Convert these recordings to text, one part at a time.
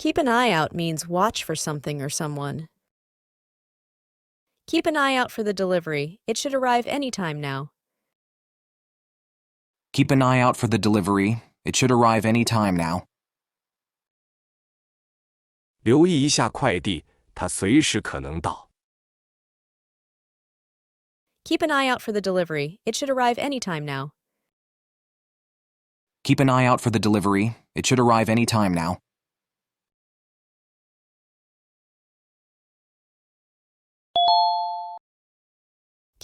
Keep an eye out means watch for something or someone. Keep an eye out for the delivery. It should arrive any time now. Keep an eye out for the delivery. It should arrive any time now. 留意一下快递，它随时可能到。Keep an eye out for the delivery. It should arrive any time now. Keep an eye out for the delivery. It should arrive any time now.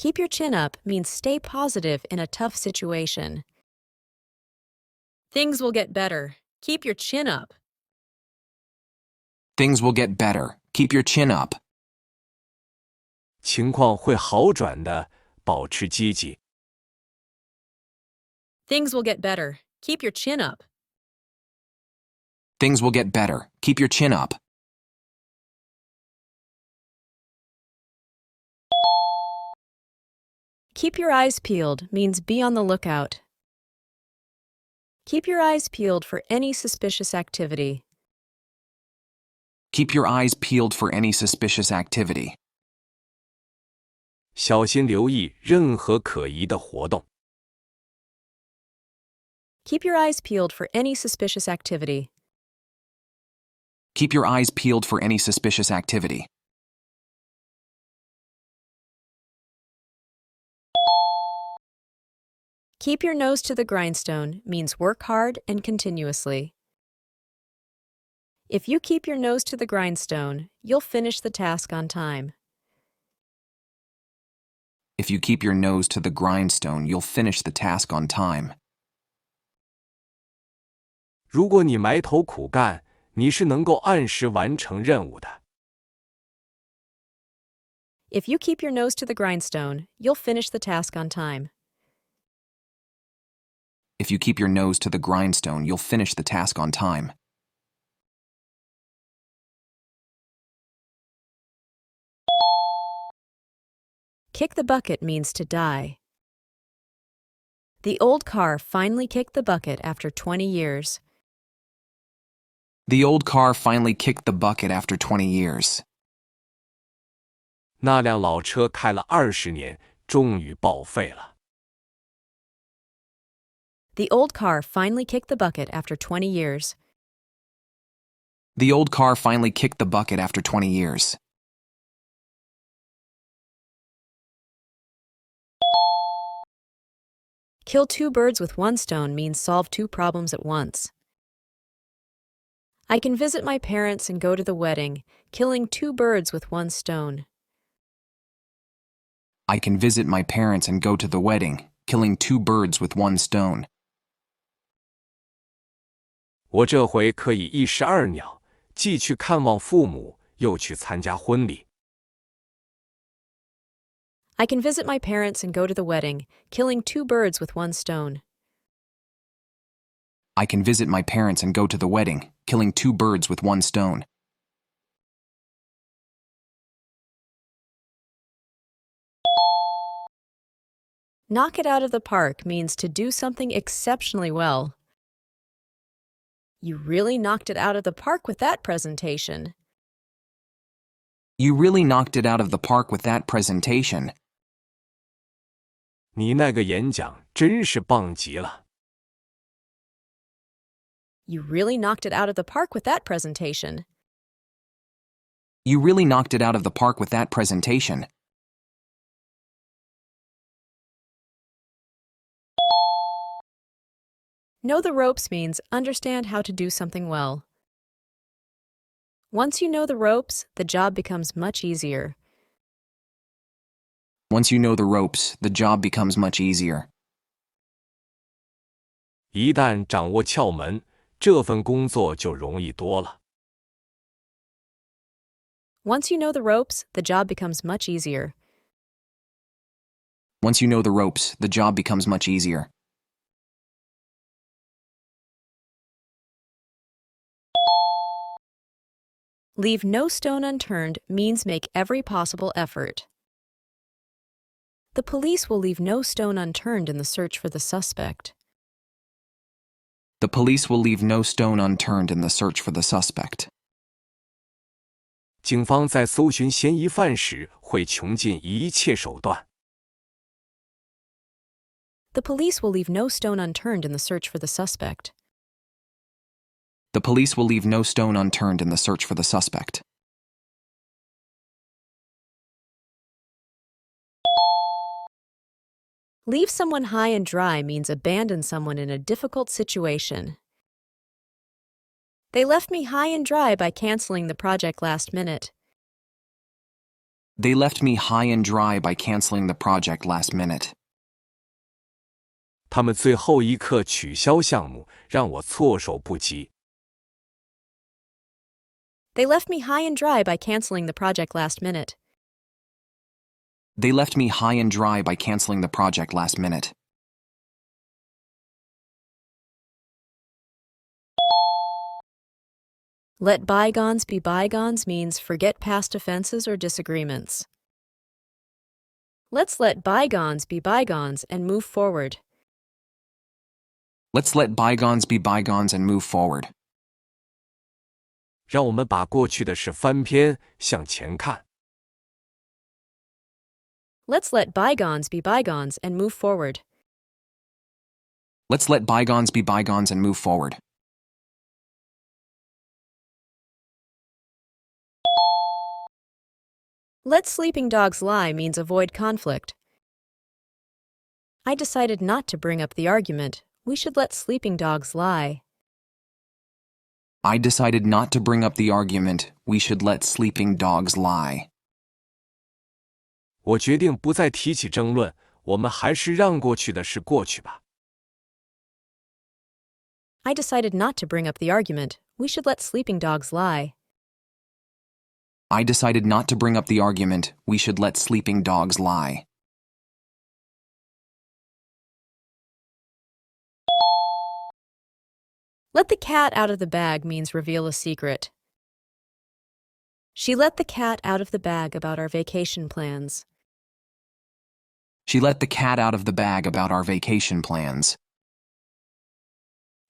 Keep your chin up means stay positive in a tough situation. Things will get better. Keep your chin up. Things will get better. Keep your chin up. 情况会好转的，保持积极。Things will get better. Keep your chin up. Things will get better. Keep your chin up. Keep your eyes peeled means be on the lookout. Keep your eyes peeled for any suspicious activity. Keep your eyes peeled for any suspicious activity. 小心留意任何可疑的活动。Keep your eyes peeled for any suspicious activity. Keep your eyes peeled for any suspicious activity. Keep your nose to the grindstone means work hard and continuously. If you keep your nose to the grindstone, you'll finish the task on time. If you keep your nose to the grindstone, you'll finish the task on time. 如果你埋头苦干，你是能够按时完成任务的。If you keep your nose to the grindstone, you'll finish the task on time. If you keep your nose to the grindstone, you'll finish the task on time. Kick the bucket means to die. The old car finally kicked the bucket after 20 years. The old car finally kicked the bucket after 20 years. 那辆老车开了20年，终于报废了。The old car finally kicked the bucket after 20 years. The old car finally kicked the bucket after 20 years. Kill two birds with one stone means solve two problems at once. I can visit my parents and go to the wedding, killing two birds with one stone. I can visit my parents and go to the wedding, killing two birds with one stone. 我这回可以一石二鸟，既去看望父母，又去参加婚礼。I can visit my parents and go to the wedding, killing two birds with one stone. I can visit my parents and go to the wedding, killing two birds with one stone. Knock it out of the park means to do something exceptionally well. You really knocked it out of the park with that presentation. You really knocked it out of the park with that presentation. 你那个演讲真是棒极了。You really knocked it out of the park with that presentation. You really knocked it out of the park with that presentation. Know the ropes means understand how to do something well. Once you know the ropes, the job becomes much easier. Once you know the ropes, the job becomes much easier. 一旦掌握窍门，这份工作就容易多了。Once you know the ropes, the job becomes much easier. Once you know the ropes, the job becomes much easier. Leave no stone unturned means make every possible effort. The police will leave no stone unturned in the search for the suspect. The police will leave no stone unturned in the search for the suspect. 警方在搜寻嫌疑犯时会穷尽一切手段。The police will leave no stone unturned in the search for the suspect. The police will leave no stone unturned in the search for the suspect. Leave someone high and dry means abandon someone in a difficult situation. They left me high and dry by canceling the project last minute. They left me high and dry by canceling the project last minute. 他们最后一刻取消项目，让我措手不及。They left me high and dry by canceling the project last minute. They left me high and dry by canceling the project last minute. Let bygones be bygones means forget past offenses or disagreements. Let's let bygones be bygones and move forward. Let's let bygones be bygones and move forward. 让我们把过去的事翻篇，向前看。Let's let bygones be bygones and move forward. Let's let bygones be bygones and move forward. Let sleeping dogs lie means avoid conflict. I decided not to bring up the argument. We should let sleeping dogs lie. I decided not to bring up the argument. We should let sleeping dogs lie. 我决定不再提起争论，我们还是让过去的事过去吧。I decided not to bring up the argument. We should let sleeping dogs lie. I decided not to bring up the argument. We should let sleeping dogs lie. Let the cat out of the bag means reveal a secret. She let the cat out of the bag about our vacation plans. She let the cat out of the bag about our vacation plans.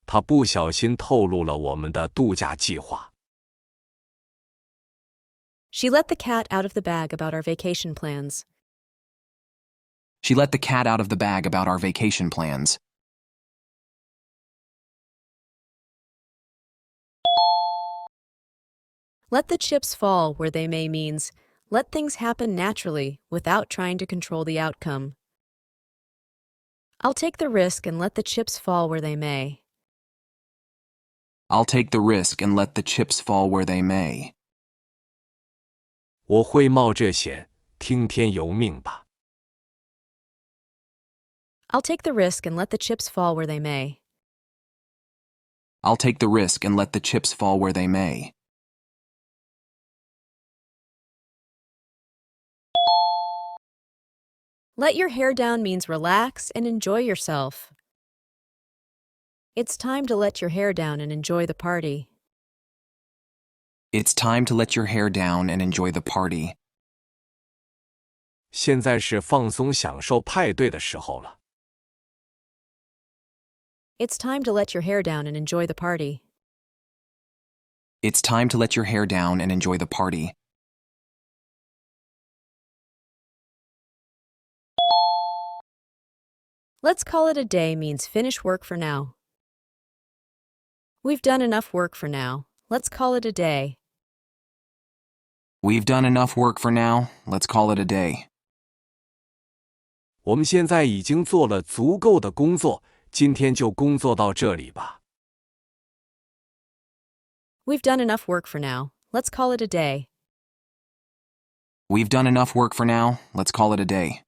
她不小心透露了我们的度假计划。She let the cat out of the bag about our vacation plans. She let the cat out of the bag about our vacation plans. Let the chips fall where they may means let things happen naturally without trying to control the outcome. I'll take the risk and let the chips fall where they may. I'll take the risk and let the chips fall where they may. 我会冒这险，听天由命吧。I'll take the risk and let the chips fall where they may. I'll take the risk and let the chips fall where they may. Let your hair down means relax and enjoy yourself. It's time to let your hair down and enjoy the party. It's time to let your hair down and enjoy the party. 现在是放松享受派对的时候了。It's time to let your hair down and enjoy the party. It's time to let your hair down and enjoy the party. Let's call it a day means finish work for now. We've done enough work for now. Let's call it a day. We've done enough work for now. Let's call it a day. 我们现在已经做了足够的工作，今天就工作到这里吧。We've done enough work for now. Let's call it a day. We've done enough work for now. Let's call it a day.